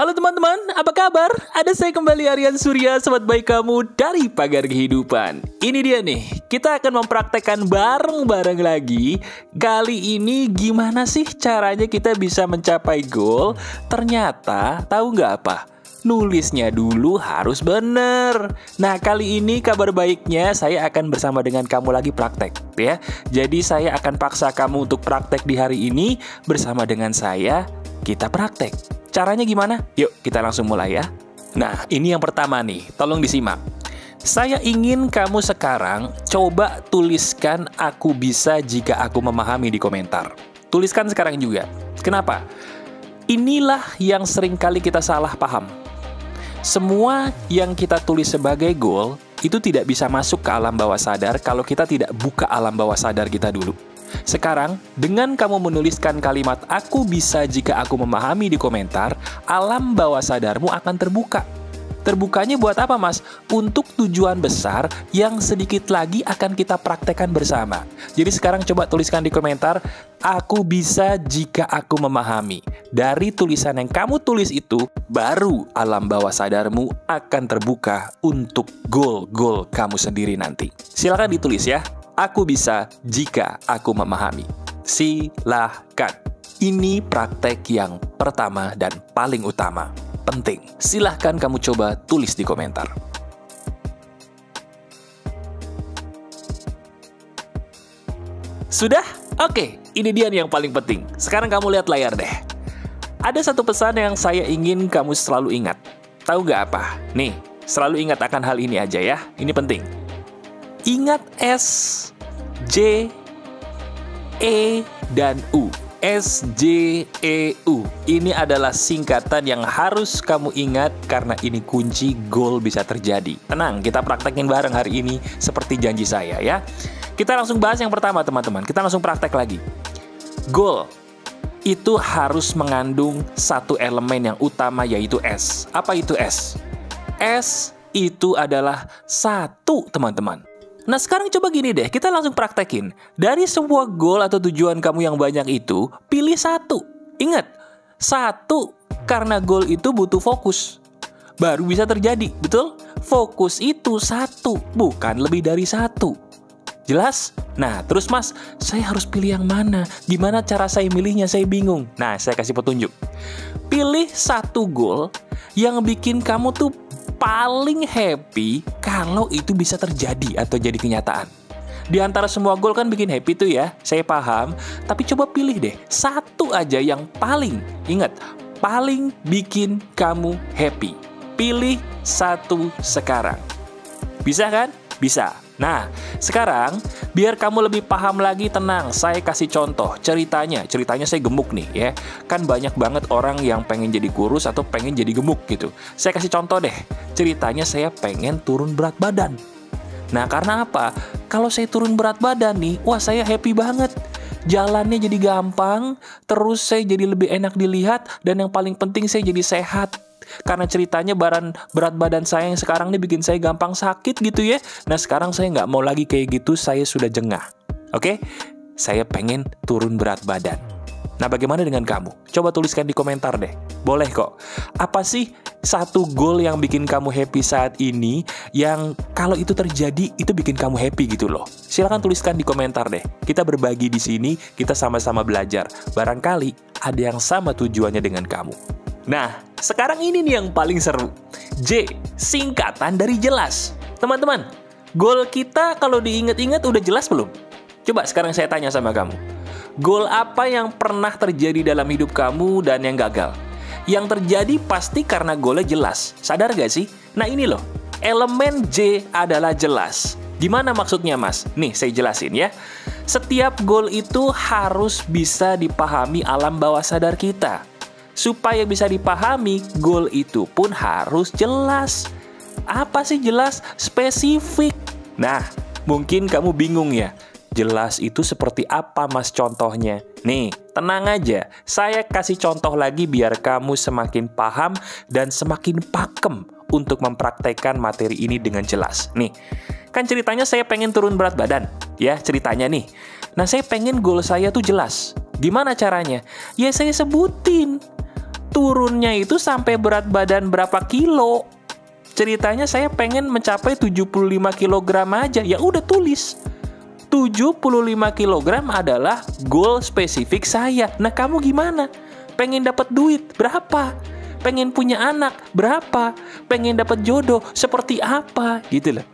Halo teman-teman, apa kabar? Ada saya kembali Aryan Surya, sobat baik kamu dari Pagar Kehidupan. Ini dia nih, kita akan mempraktekkan bareng-bareng lagi. Kali ini gimana sih caranya kita bisa mencapai goal? Ternyata, tahu nggak apa? Nulisnya dulu harus bener. Nah, kali ini kabar baiknya saya akan bersama dengan kamu lagi praktek ya. Jadi saya akan paksa kamu untuk praktek di hari ini bersama dengan saya. Kita praktek. Caranya gimana? Yuk kita langsung mulai ya. Nah, ini yang pertama nih, tolong disimak. Saya ingin kamu sekarang coba tuliskan "aku bisa jika aku memahami" di komentar. Tuliskan sekarang juga. Kenapa? Inilah yang sering kali kita salah paham. Semua yang kita tulis sebagai goal itu tidak bisa masuk ke alam bawah sadar kalau kita tidak buka alam bawah sadar kita dulu. Sekarang, dengan kamu menuliskan kalimat "aku bisa jika aku memahami" di komentar, alam bawah sadarmu akan terbuka. Terbukanya buat apa, Mas? Untuk tujuan besar yang sedikit lagi akan kita praktekkan bersama. Jadi sekarang coba tuliskan di komentar "aku bisa jika aku memahami". Dari tulisan yang kamu tulis itu, baru alam bawah sadarmu akan terbuka untuk goal-goal kamu sendiri nanti. Silakan ditulis ya. Aku bisa jika aku memahami. Silahkan. Ini praktek yang pertama dan paling utama. Penting. Silahkan kamu coba tulis di komentar. Sudah? Oke, ini dia yang paling penting. Sekarang kamu lihat layar deh. Ada satu pesan yang saya ingin kamu selalu ingat. Tahu nggak apa? Nih, selalu ingat akan hal ini aja ya. Ini penting. Ingat S, J, E, dan U. S, J, E, U. Ini adalah singkatan yang harus kamu ingat karena ini kunci goal bisa terjadi. Tenang, kita praktekin bareng hari ini seperti janji saya ya. Kita langsung bahas yang pertama teman-teman. Kita langsung praktek lagi. Goal itu harus mengandung satu elemen yang utama yaitu S. Apa itu S? S itu adalah satu teman-teman. Nah sekarang coba gini deh, kita langsung praktekin. Dari semua goal atau tujuan kamu yang banyak itu, pilih satu. Ingat, satu karena goal itu butuh fokus. Baru bisa terjadi, betul? Fokus itu satu, bukan lebih dari satu. Jelas? Nah terus Mas, saya harus pilih yang mana? Gimana cara saya milihnya? Saya bingung. Nah saya kasih petunjuk. Pilih satu goal yang bikin kamu tuh paling happy kalau itu bisa terjadi atau jadi kenyataan. Di antara semua goal kan bikin happy tuh ya, saya paham. Tapi coba pilih deh, satu aja yang paling, ingat, paling bikin kamu happy. Pilih satu sekarang. Bisa kan? Bisa. Nah, sekarang biar kamu lebih paham lagi, tenang, saya kasih contoh ceritanya saya gemuk nih ya. Kan banyak banget orang yang pengen jadi kurus atau pengen jadi gemuk gitu. Saya kasih contoh deh, ceritanya saya pengen turun berat badan. Nah, karena apa? Kalau saya turun berat badan nih, wah saya happy banget. Jalannya jadi gampang, terus saya jadi lebih enak dilihat, dan yang paling penting saya jadi sehat. Karena ceritanya berat badan saya yang sekarang ini bikin saya gampang sakit gitu ya. Nah sekarang saya nggak mau lagi kayak gitu, saya sudah jengah. Oke? Saya pengen turun berat badan. Nah bagaimana dengan kamu? Coba tuliskan di komentar deh. Boleh kok. Apa sih satu goal yang bikin kamu happy saat ini, yang kalau itu terjadi itu bikin kamu happy gitu loh. Silahkan tuliskan di komentar deh. Kita berbagi di sini, kita sama-sama belajar. Barangkali ada yang sama tujuannya dengan kamu. Nah, sekarang ini nih yang paling seru. J, singkatan dari jelas. Teman-teman, goal kita kalau diingat-ingat udah jelas belum? Coba sekarang saya tanya sama kamu. Goal apa yang pernah terjadi dalam hidup kamu dan yang gagal? Yang terjadi pasti karena goalnya jelas. Sadar gak sih? Nah ini loh, elemen J adalah jelas. Gimana maksudnya Mas? Nih saya jelasin ya. Setiap goal itu harus bisa dipahami alam bawah sadar kita. Supaya bisa dipahami, goal itu pun harus jelas. Apa sih jelas? Spesifik. Nah, mungkin kamu bingung ya. Jelas itu seperti apa Mas contohnya? Nih, tenang aja. Saya kasih contoh lagi biar kamu semakin paham dan semakin pakem untuk mempraktekkan materi ini dengan jelas. Nih, kan ceritanya saya pengen turun berat badan. Ya, ceritanya nih. Nah, saya pengen goal saya tuh jelas. Gimana caranya? Ya, saya sebutin. turunnya itu sampai berat badan berapa kilo. Ceritanya saya pengen mencapai 75 kg aja. Ya udah tulis. 75 kg adalah goal spesifik saya. Nah, kamu gimana? Pengen dapat duit berapa? Pengen punya anak berapa? Pengen dapat jodoh seperti apa? Gitu loh.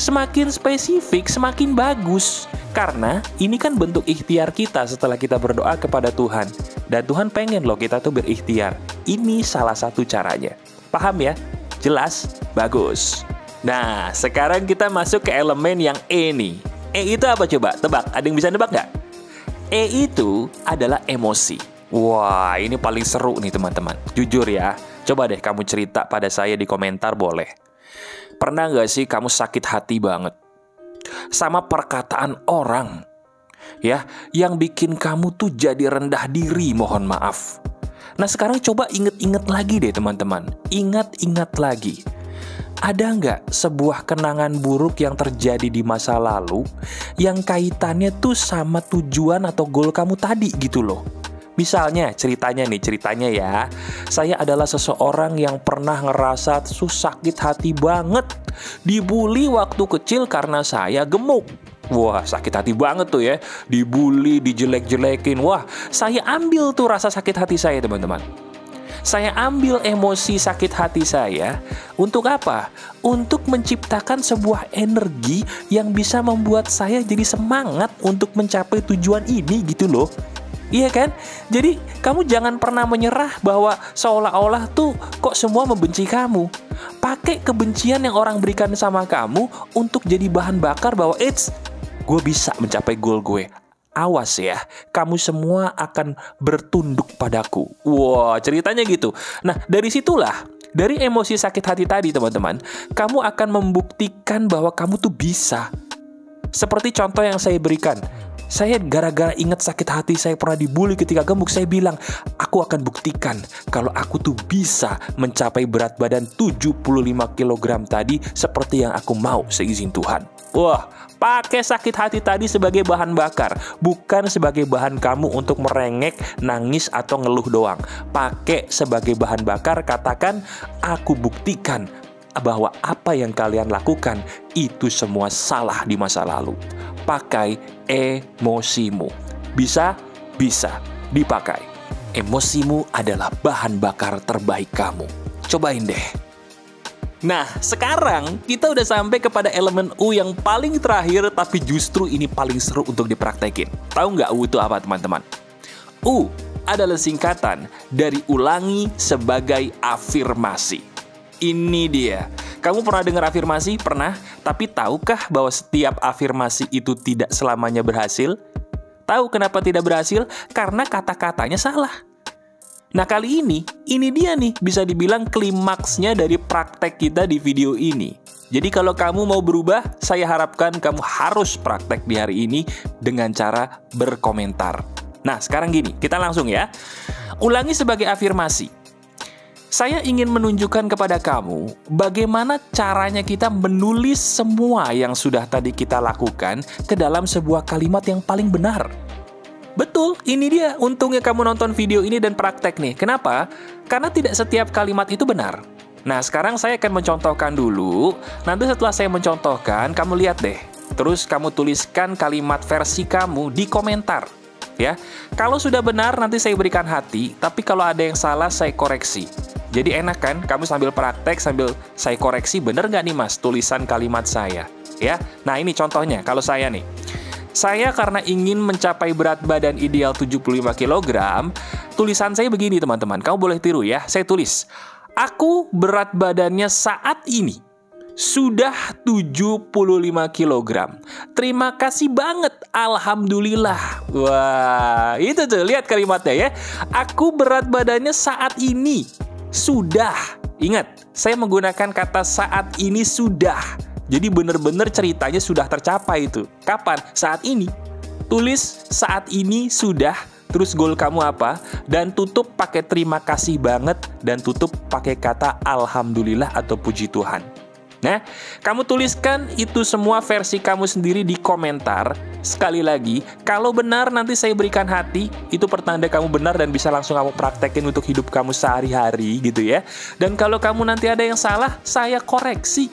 Semakin spesifik, semakin bagus. Karena ini kan bentuk ikhtiar kita setelah kita berdoa kepada Tuhan. Dan Tuhan pengen loh kita tuh berikhtiar. Ini salah satu caranya. Paham ya? Jelas? Bagus. Nah, sekarang kita masuk ke elemen yang E nih. E itu apa coba? Tebak. Ada yang bisa nebak nggak? E itu adalah emosi. Wah, ini paling seru nih teman-teman. Jujur ya. Coba deh kamu cerita pada saya di komentar boleh. Pernah nggak sih kamu sakit hati banget sama perkataan orang ya yang bikin kamu tuh jadi rendah diri, mohon maaf. Nah, sekarang coba inget-inget lagi deh teman-teman. Ingat-ingat lagi. Ada nggak sebuah kenangan buruk yang terjadi di masa lalu yang kaitannya tuh sama tujuan atau goal kamu tadi gitu loh? Misalnya, ceritanya ya, saya adalah seseorang yang pernah ngerasa sakit hati banget, dibully waktu kecil karena saya gemuk. Wah, sakit hati banget tuh ya, dibully, dijelek-jelekin. Wah, saya ambil tuh rasa sakit hati saya, teman-teman. Saya ambil emosi sakit hati saya, untuk apa? Untuk menciptakan sebuah energi yang bisa membuat saya jadi semangat untuk mencapai tujuan ini gitu loh. Iya kan? Jadi kamu jangan pernah menyerah bahwa seolah-olah tuh kok semua membenci kamu. Pakai kebencian yang orang berikan sama kamu untuk jadi bahan bakar bahwa gue bisa mencapai goal gue. Awas ya, kamu semua akan bertunduk padaku. Wah, ceritanya gitu. Nah, dari situlah, dari emosi sakit hati tadi teman-teman, kamu akan membuktikan bahwa kamu tuh bisa. Seperti contoh yang saya berikan. Saya gara-gara ingat sakit hati saya pernah dibully ketika gemuk, saya bilang, aku akan buktikan kalau aku tuh bisa mencapai berat badan 75 kg tadi seperti yang aku mau seizin Tuhan. Wah, pakai sakit hati tadi sebagai bahan bakar, bukan sebagai bahan kamu untuk merengek, nangis, atau ngeluh doang. Pakai sebagai bahan bakar, katakan, aku buktikan bahwa apa yang kalian lakukan itu semua salah di masa lalu. Pakai emosimu. Bisa dipakai. Emosimu adalah bahan bakar terbaik kamu. Cobain deh. Nah, sekarang kita udah sampai kepada elemen U yang paling terakhir, tapi justru ini paling seru untuk dipraktekin. Tahu nggak U itu apa, teman-teman? U adalah singkatan dari ulangi sebagai afirmasi. Ini dia. Kamu pernah dengar afirmasi? Pernah? Tapi tahukah bahwa setiap afirmasi itu tidak selamanya berhasil? Tahu kenapa tidak berhasil? Karena kata-katanya salah. Nah, kali ini dia nih, bisa dibilang klimaksnya dari praktek kita di video ini. Jadi kalau kamu mau berubah, saya harapkan kamu harus praktek di hari ini dengan cara berkomentar. Nah, sekarang gini, kita langsung ya. Ulangi sebagai afirmasi. Saya ingin menunjukkan kepada kamu bagaimana caranya kita menulis semua yang sudah tadi kita lakukan ke dalam sebuah kalimat yang paling benar. Betul, ini dia. Untungnya kamu nonton video ini dan praktek nih. Kenapa? Karena tidak setiap kalimat itu benar. Nah, sekarang saya akan mencontohkan dulu. Nanti setelah saya mencontohkan, kamu lihat deh. Terus kamu tuliskan kalimat versi kamu di komentar. Ya, kalau sudah benar nanti saya berikan hati, tapi kalau ada yang salah saya koreksi. Jadi enak kan, kamu sambil praktek, sambil saya koreksi, bener nggak nih mas tulisan kalimat saya? Ya, nah ini contohnya, kalau saya nih. Saya karena ingin mencapai berat badan ideal 75 kg, tulisan saya begini teman-teman, kamu boleh tiru ya, saya tulis. Aku berat badannya saat ini sudah 75 kg. Terima kasih banget, alhamdulillah. Wah, itu tuh, lihat kalimatnya ya. Aku berat badannya saat ini sudah. Ingat, saya menggunakan kata saat ini sudah. Jadi bener-bener ceritanya sudah tercapai itu. Kapan? Saat ini. Tulis saat ini sudah, terus goal kamu apa, dan tutup pakai terima kasih banget, dan tutup pakai kata alhamdulillah atau puji Tuhan. Nah, kamu tuliskan itu semua versi kamu sendiri di komentar. Sekali lagi, kalau benar nanti saya berikan hati, itu pertanda kamu benar dan bisa langsung kamu praktekin untuk hidup kamu sehari-hari gitu ya. Dan kalau kamu nanti ada yang salah, saya koreksi.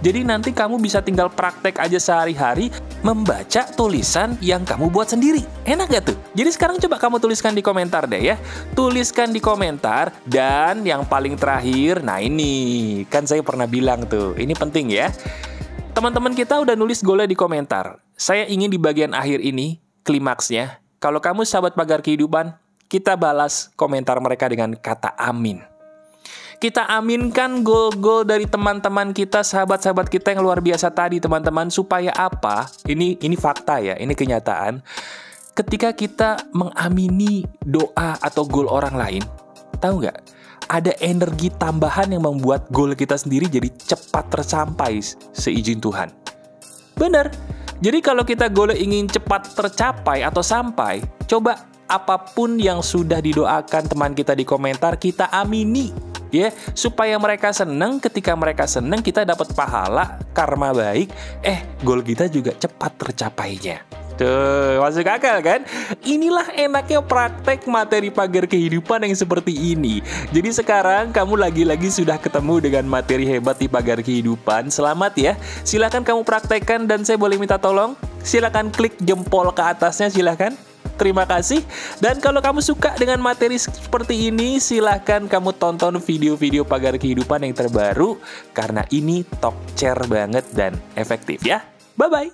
Jadi nanti kamu bisa tinggal praktek aja sehari-hari membaca tulisan yang kamu buat sendiri. Enak gak tuh? Jadi sekarang coba kamu tuliskan di komentar deh ya. Tuliskan di komentar. Dan yang paling terakhir, nah ini kan saya pernah bilang tuh, ini penting ya. Teman-teman kita udah nulis goalnya di komentar. Saya ingin di bagian akhir ini, klimaksnya, kalau kamu sahabat pagar kehidupan, kita balas komentar mereka dengan kata amin. Kita aminkan goal-goal dari teman-teman kita, sahabat-sahabat kita yang luar biasa tadi, teman-teman. Supaya apa? Ini fakta ya, ini kenyataan. Ketika kita mengamini doa atau goal orang lain, tahu nggak? Ada energi tambahan yang membuat goal kita sendiri jadi cepat tercapai seizin Tuhan. Benar. Jadi kalau kita goal ingin cepat tercapai atau sampai, coba apapun yang sudah didoakan teman kita di komentar, kita amini. Ya, supaya mereka senang, ketika mereka senang kita dapat pahala, karma baik, goal kita juga cepat tercapainya. Tuh, masuk akal kan? Inilah enaknya praktek materi pagar kehidupan yang seperti ini. Jadi sekarang kamu lagi-lagi sudah ketemu dengan materi hebat di pagar kehidupan. Selamat ya. Silahkan kamu praktekkan dan saya boleh minta tolong? Silahkan klik jempol ke atasnya, silahkan. Terima kasih. Dan kalau kamu suka dengan materi seperti ini, silahkan kamu tonton video-video pagar kehidupan yang terbaru. Karena ini top chair banget dan efektif ya. Bye-bye.